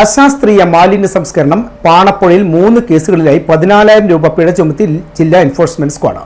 അശാസ്ത്രീയ മാലിന്യ സംസ്കരണം പാണപ്പുഴയിൽ 3 കേസുകളിലായി 14,000 രൂപ പിഴ ചുമത്തി ജില്ലാ എൻഫോഴ്സ്മെന്റ് സ്ക്വാഡ്.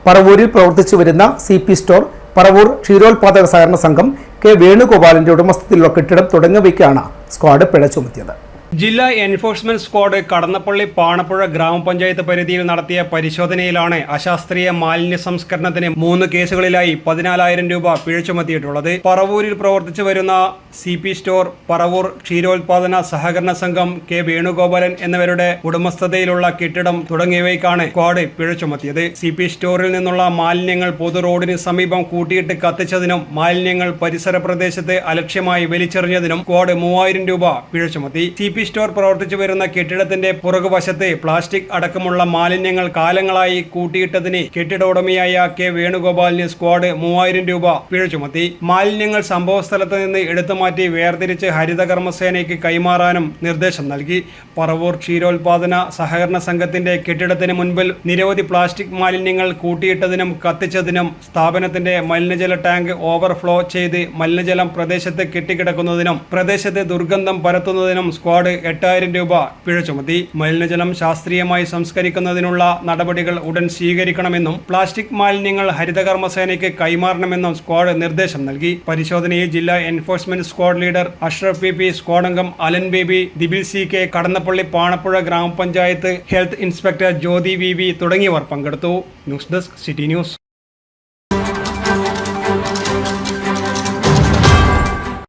പറവൂരിൽ പ്രവർത്തിച്ചു വരുന്ന CP സ്റ്റോർ, പറവൂർ ക്ഷീരോത്പാദക സഹകരണ സംഘം, കെ വേണുഗോപാലിന്റെ ഉടമസ്ഥതയിലുള്ള കെട്ടിടം തുടങ്ങിയവയ്ക്കാണ് സ്ക്വാഡ് പിഴ ചുമത്തിയത്. ജില്ലാ എൻഫോഴ്സ്മെന്റ് സ്ക്വാഡ് കടന്നപ്പള്ളി പാണപ്പുഴ ഗ്രാമപഞ്ചായത്ത് പരിധിയിൽ നടത്തിയ പരിശോധനയിലാണ് അശാസ്ത്രീയ മാലിന്യ സംസ്കരണത്തിന് 3 കേസുകളിലായി 14,000 രൂപ പിഴ ചുമത്തിയിട്ടുള്ളത്. പറവൂരിൽ പ്രവർത്തിച്ചു വരുന്ന CP സ്റ്റോർ, പറവൂർ ക്ഷീരോത്പാദന സഹകരണ സംഘം, കെ വേണുഗോപാലൻ എന്നിവരുടെ ഉടമസ്ഥതയിലുള്ള കെട്ടിടം തുടങ്ങിയവയ്ക്കാണ് സ്ക്വാഡ് പിഴ ചുമത്തിയത്. CP സ്റ്റോറിൽ നിന്നുള്ള മാലിന്യങ്ങൾ പൊതു റോഡിന് സമീപം കൂട്ടിയിട്ട് കത്തിച്ചതിനും മാലിന്യങ്ങൾ പരിസര പ്രദേശത്ത് അലക്ഷ്യമായി വലിച്ചെറിഞ്ഞതിനും സ്ക്വാഡ് 3,000 രൂപ പിഴ ചുമത്തി. CP സ്റ്റോർ പ്രവർത്തിച്ചു വരുന്ന കെട്ടിടത്തിന്റെ പുറകുവശത്ത് പ്ലാസ്റ്റിക് അടക്കമുള്ള മാലിന്യങ്ങൾ കാലങ്ങളായി കൂട്ടിയിട്ടതിന് കെട്ടിട ഉടമയായ കെ വേണുഗോപാലിന് സ്ക്വാഡ് 3,000 രൂപ പിഴ ചുമത്തി. മാലിന്യങ്ങൾ സംഭവസ്ഥലത്ത് നിന്ന് എടുത്തുമാറ്റി വേർതിരിച്ച് ഹരിതകർമ്മസേനയ്ക്ക് കൈമാറാനും നിർദ്ദേശം നൽകി. പറവൂർ ക്ഷീരോത്പാദന സഹകരണ സംഘത്തിന്റെ കെട്ടിടത്തിന് മുൻപിൽ നിരവധി പ്ലാസ്റ്റിക് മാലിന്യങ്ങൾ കൂട്ടിയിട്ടതിനും കത്തിച്ചതിനും സ്ഥാപനത്തിന്റെ മലിനജല ടാങ്ക് ഓവർഫ്ലോ ചെയ്ത് മലിനജലം പ്രദേശത്ത് കെട്ടിക്കിടക്കുന്നതിനും പ്രദേശത്ത് ദുർഗന്ധം പരത്തുന്നതിനും സ്ക്വാഡ് 8,000 രൂപ പിഴ ചുമത്തി. മലിനജലം ശാസ്ത്രീയമായി സംസ്കരിക്കുന്നതിനുള്ള നടപടികൾ ഉടൻ സ്വീകരിക്കണമെന്നും പ്ലാസ്റ്റിക് മാലിന്യങ്ങൾ ഹരിതകർമ്മസേനയ്ക്ക് കൈമാറണമെന്നും സ്ക്വാഡ് നിർദ്ദേശം നൽകി. പരിശോധനയിൽ ജില്ലാ enforcement squad leader Ashraf PP, squad അംഗം Alan Baby, Dibil CK, Kadannappally Panappuzha grama panchayat health inspector Jyothi VV തുടങ്ങിയവർ പങ്കെടുത്തു. News desk, city news.